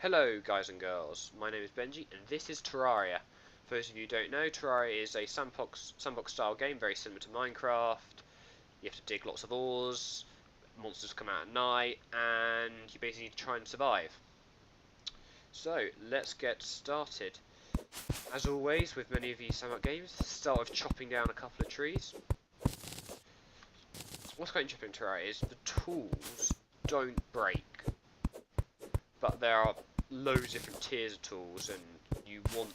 Hello guys and girls, my name is Benji and this is Terraria. For those of you who don't know, Terraria is a sandbox style game very similar to Minecraft. You have to dig lots of ores, monsters come out at night, and you basically need to try and survive. So let's get started. As always with many of these sandbox games, start with chopping down a couple of trees. What's quite interesting in Terraria is the tools don't break, but there are loads of different tiers of tools, and you want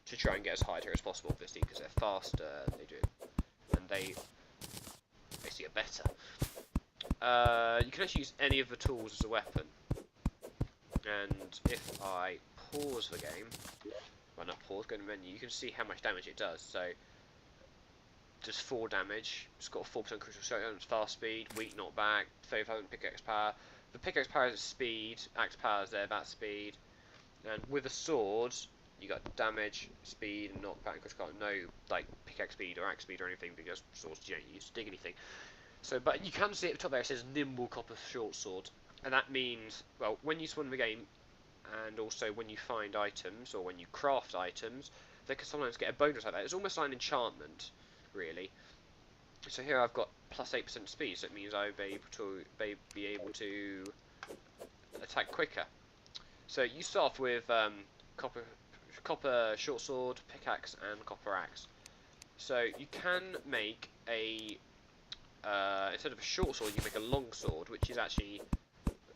to try and get as high tier as possible, obviously, because they're faster, they do, and they basically are better. You can actually use any of the tools as a weapon, and if I pause the game, well not pause, go to the menu, you can see how much damage it does. So, does 4 damage, it's got a 4% crucial shotgun, it's fast speed, weak knockback, 30,000 pickaxe power. The pickaxe power is speed, axe power is there, that's speed. And with a sword, you got damage, speed, and knockback, because you got no like pickaxe speed or axe speed or anything, because swords you don't use to dig anything. So, but you can see at the top there it says nimble copper short sword, and that means, well, when you spawn in the game, and also when you find items or when you craft items, they can sometimes get a bonus like that. It's almost like an enchantment, really. So here I've got plus 8% speed, so it means I'll be able to attack quicker. So you start off with copper short sword, pickaxe, and copper axe. So you can make a instead of a short sword, you make a long sword, which is actually,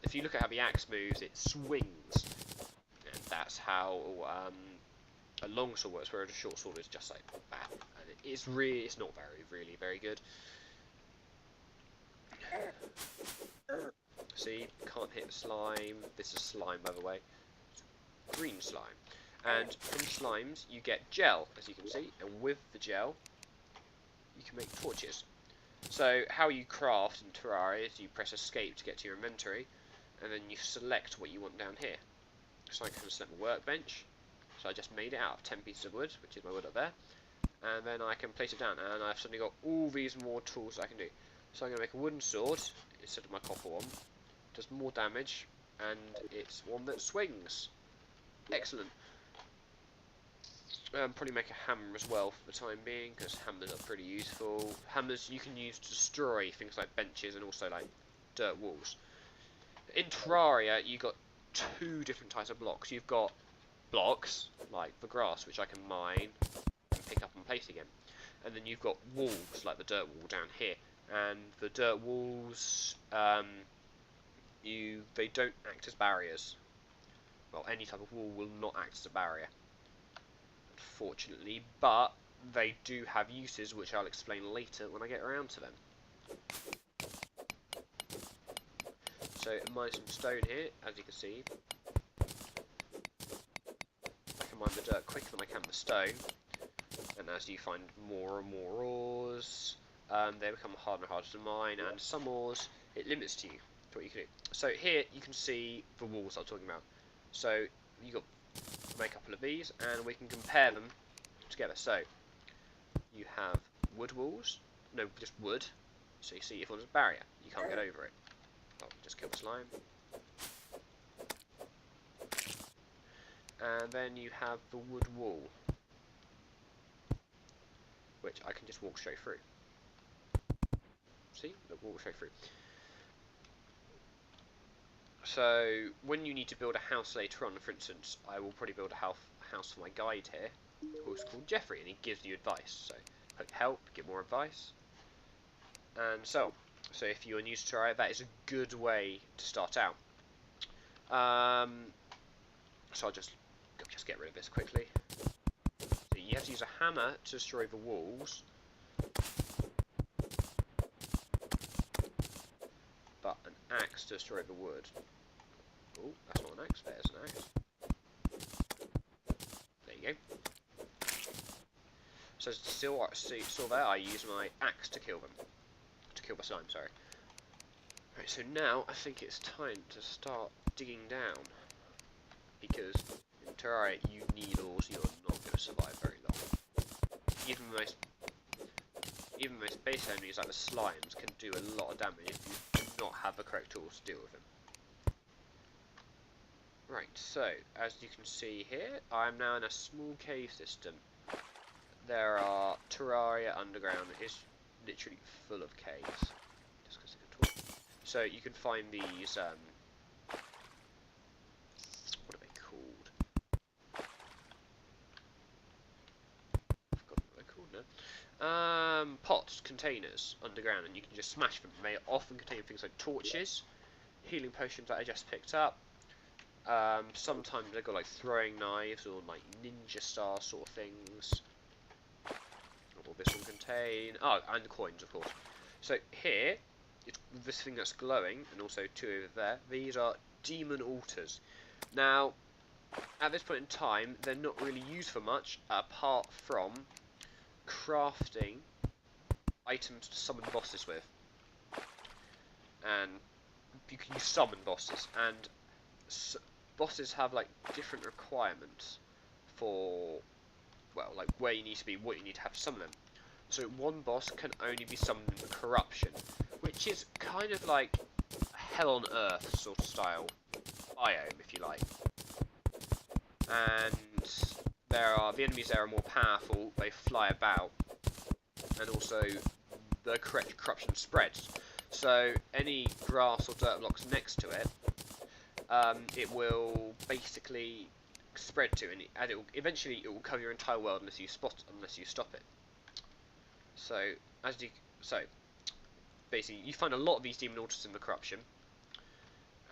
if you look at how the axe moves, it swings, and that's how a long sword works. Whereas a short sword is just like that, and it's not really very good. See, can't hit the slime. This is slime, by the way. Green slime. And from slimes, you get gel, as you can see. And with the gel, you can make torches. So, how you craft in Terraria is you press escape to get to your inventory, and then you select what you want down here. So I can select my workbench. So I just made it out of 10 pieces of wood, which is my wood up there. And then I can place it down, and I've suddenly got all these more tools I can do. So I'm going to make a wooden sword instead of my copper one. Does more damage, and it's one that swings. Excellent. Probably make a hammer as well for the time being, because hammers are pretty useful. Hammers you can use to destroy things like benches and also like dirt walls. In Terraria, you've got 2 different types of blocks. You've got blocks, like the grass, which I can mine and pick up and place again. And then you've got walls, like the dirt wall down here. And the dirt walls, they don't act as barriers. Well, any type of wall will not act as a barrier, unfortunately, but they do have uses which I'll explain later when I get around to them. So I mine some stone here, as you can see. I can mine the dirt quicker than I can the stone, and as you find more and more ores, they become harder and harder to mine, and some ores it limits to you to what you can do. So here you can see the walls I was talking about. So you got to make a couple of these, and we can compare them together. So you have wood walls, no, just wood. So you see if one's a barrier, you can't get over it. Oh, just kill the slime. And then you have the wood wall, which I can just walk straight through. See, look, walk straight through. So when you need to build a house later on, for instance, I will probably build a house for my guide here, who's called Jeffrey, and he gives you advice. So help, get more advice, and so on. So if you're new to Terraria, that is a good way to start out. So I'll just get rid of this quickly. So you have to use a hammer to destroy the walls, but an axe to destroy the wood. Oh, that's not an axe, there's an axe. There you go. So still there, I use my axe to kill them. To kill the slime, sorry. Right, so now I think it's time to start digging down. Because in Terraria you need ores, you're not going to survive very long. Even the most base enemies like the slimes can do a lot of damage if you do not have the correct tools to deal with them. Right, so, as you can see here, I'm now in a small cave system. There are Terraria underground. It's literally full of caves. Just 'cause I can talk. So you can find these, what are they called? I forgot what they're called now. Pots, containers, underground, and you can just smash them. They often contain things like torches, healing potions that I just picked up. Sometimes they've got like throwing knives or like ninja star sort of things. What will this one contain? Oh, and coins, of course. So here, it's this thing that's glowing, and also two over there. These are demon altars. Now, at this point in time, they're not really used for much, apart from crafting items to summon bosses with. And you can summon bosses, and bosses have like different requirements for, well, like where you need to be, what you need to have to summon them. So one boss can only be summoned in corruption, which is kind of like a hell on earth sort of style biome, if you like. And the enemies there are more powerful, they fly about, and also the corruption spreads. So any grass or dirt blocks next to it, it will basically spread to, and eventually it will cover your entire world unless you stop it. So basically you find a lot of these demon altars in the corruption,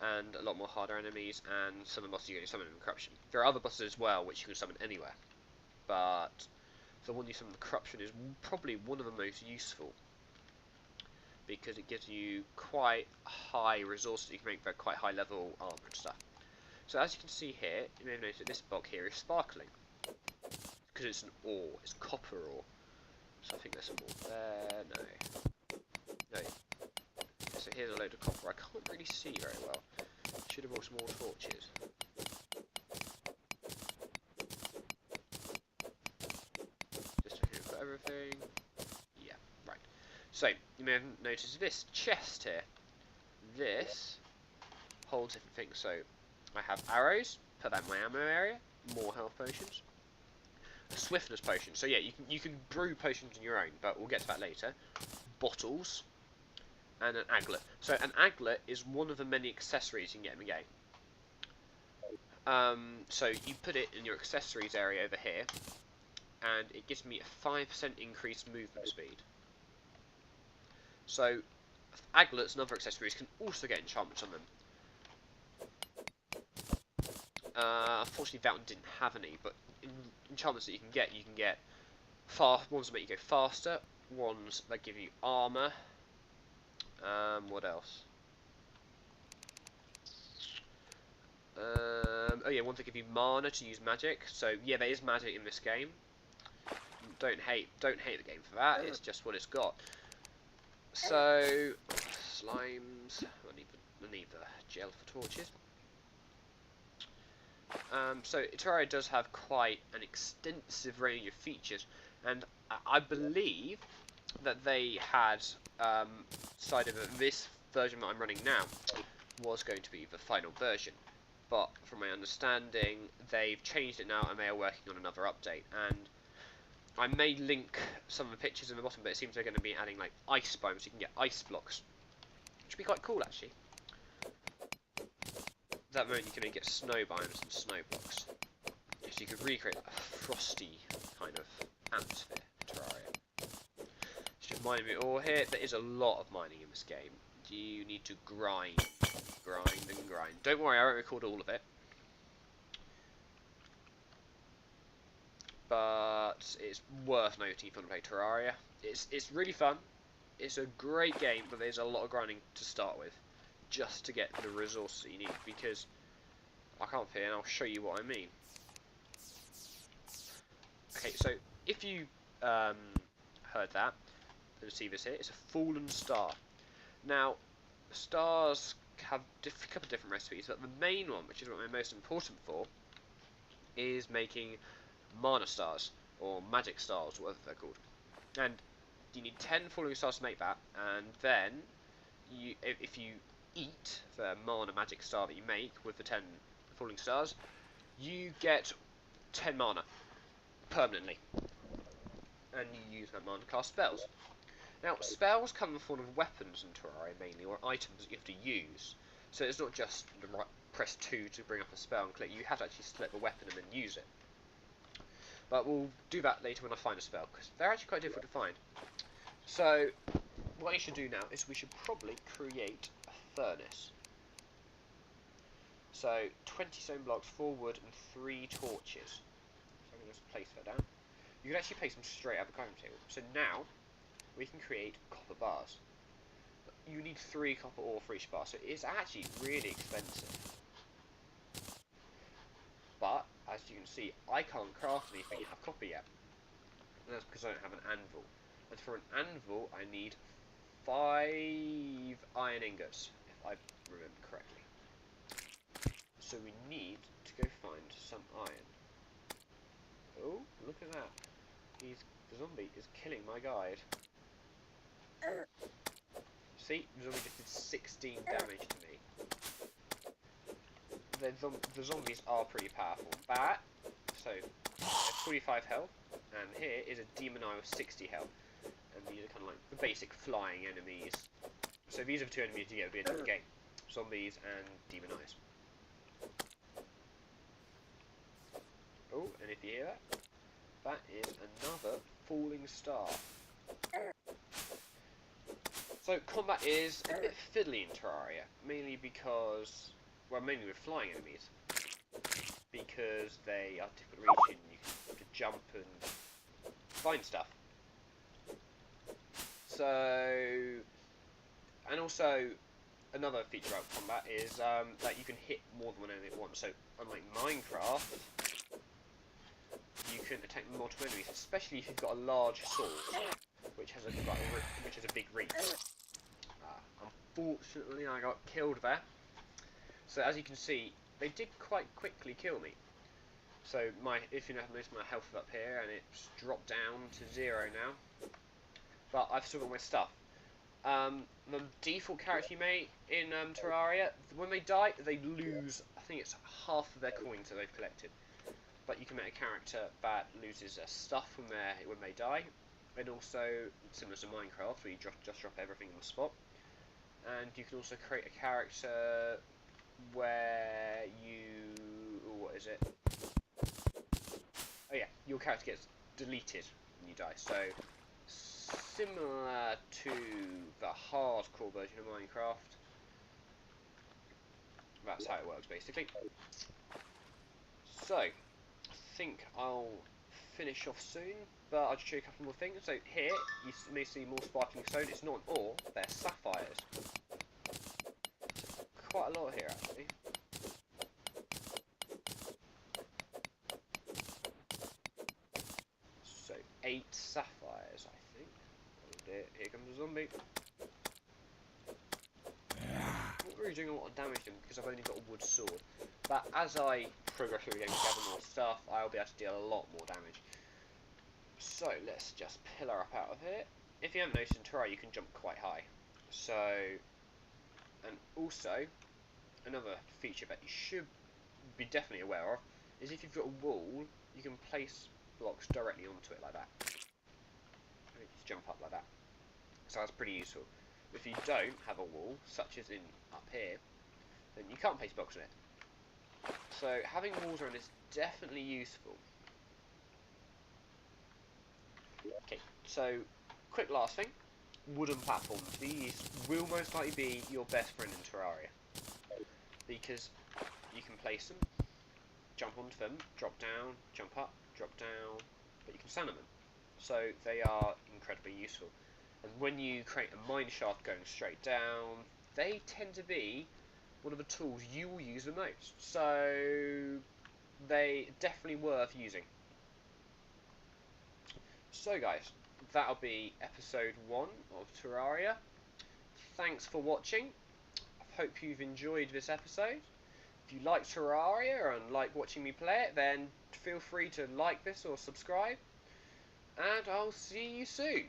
and a lot more harder enemies, and some of the bosses you can summon in the corruption. There are other bosses as well which you can summon anywhere, but the one you summon in the corruption is probably one of the most useful, because it gives you quite high resources. You can make quite high level armor and stuff. So as you can see here, you may have noticed that this block here is sparkling, because it's an ore, it's copper ore. So I think there's some more there, no. So here's a load of copper. I can't really see very well. Should have brought some more torches. Just checking for everything. Yeah, right. So, you may have noticed this chest here. This holds different things. So, I have arrows, put that in my ammo area, more health potions. A swiftness potion. So yeah, you can brew potions on your own, but we'll get to that later. Bottles. And an aglet. So an aglet is one of the many accessories you can get in the game. So you put it in your accessories area over here, and it gives me a 5% increased movement speed. So aglets and other accessories can also get enchantments on them. Unfortunately that one didn't have any, but enchantments that you can get ones that make you go faster, ones that give you armor. What else? Oh yeah, ones that give you mana to use magic. So yeah, there is magic in this game. Don't hate the game for that. It's just what it's got. So slimes. I need the gel for torches. So Terraria does have quite an extensive range of features, and I believe that they had decided that this version that I'm running now was going to be the final version, but from my understanding they've changed it now and they are working on another update, and I may link some of the pictures in the bottom, but it seems they're going to be adding like ice biomes, so you can get ice blocks, which would be quite cool actually. At that moment you can get snow biomes and snow blocks, so you could recreate a frosty kind of atmosphere in Terraria. It's just mining me ore here. There is a lot of mining in this game. You need to grind. Don't worry, I won't record all of it. But it's worth noting if you want to play Terraria. It's really fun. It's a great game, but there's a lot of grinding to start with, just to get the resources that you need, because I can't fit in, I'll show you what I mean. Okay, so if you heard that, you'll see this here, it's a fallen star. Now, stars have a couple of different recipes, but the main one, which is what they're most important for, is making mana stars, or magic stars, whatever they're called. And you need 10 falling stars to make that, and then if you eat the mana magic star that you make with the 10 falling stars, you get 10 mana permanently, and you use that mana to cast spells. Now, spells come in the form of weapons in Terraria mainly, or items that you have to use. So it's not just press 2 to bring up a spell and click. You have to actually select the weapon and then use it. But we'll do that later when I find a spell, because they're actually quite difficult to find. So, what you should do now is we should probably create a furnace. So, 20 stone blocks, 4 wood, and 3 torches. So I'm going to just place that down. You can actually place them straight out of the crafting table. So now, we can create copper bars. You need 3 copper ore for each bar, so it's actually really expensive. But, as you can see, I can't craft anything out of copper yet. And that's because I don't have an anvil. And for an anvil, I need 5 iron ingots, if I remember correctly. So we need to go find some iron. Oh, look at that. The zombie is killing my guide. See, the zombie just did 16 damage to me. The zombies are pretty powerful. Bat, so 45 health, and here is a demon eye with 60 health. And these are kind of like the basic flying enemies. So these are the 2 enemies you get at the end of the game. Zombies and demon eyes. Oh, and if you hear that, that is another falling star. So combat is a bit fiddly in Terraria, mainly because, well, mainly with flying enemies, because they are difficult to reach and you have to jump and find stuff. So, and also another feature about combat is that you can hit more than one enemy at once. So unlike Minecraft, you can attack multiple enemies, especially if you've got a large sword, which has a big reach. Unfortunately, I got killed there. So as you can see, they did quite quickly kill me. So if you notice, my health is up here, and it's dropped down to 0 now. But I've still got my stuff. The default character you make in Terraria, when they die, they lose, I think it's half of their coins that they've collected. But you can make a character that loses their stuff when they die, and also similar to Minecraft, where you just drop everything on the spot. And you can also create a character where what is it? Oh yeah, your character gets deleted when you die. So similar to the hardcore version of Minecraft. That's how it works basically. So I think I'll finish off soon, but I'll just show you a couple more things. So here you may see more sparkling stone. It's not an ore, they're sapphires. Quite a lot here actually. So 8 sapphires, I think. Oh dear, here comes a zombie. I'm not really doing a lot of damage to him because I've only got a wood sword. But as I progress through the game and gather more stuff, I'll be able to deal a lot more damage. So let's just pillar up out of here. If you haven't noticed in Terraria, you can jump quite high. So, and also, another feature that you should be definitely aware of is if you've got a wall, you can place blocks directly onto it like that. And you just jump up like that. So that's pretty useful. If you don't have a wall, such as in up here, then you can't place blocks on it. So having walls around is definitely useful. Okay, so quick last thing, wooden platforms. These will most likely be your best friend in Terraria, because you can place them, jump onto them, drop down, jump up, drop down, but you can stand on them. So they are incredibly useful. And when you create a mine shaft going straight down, they tend to be one of the tools you will use the most. So they definitely worth using. So guys, that'll be episode 1 of Terraria. Thanks for watching. I hope you've enjoyed this episode. If you like Terraria and like watching me play it, then feel free to like this or subscribe. And I'll see you soon.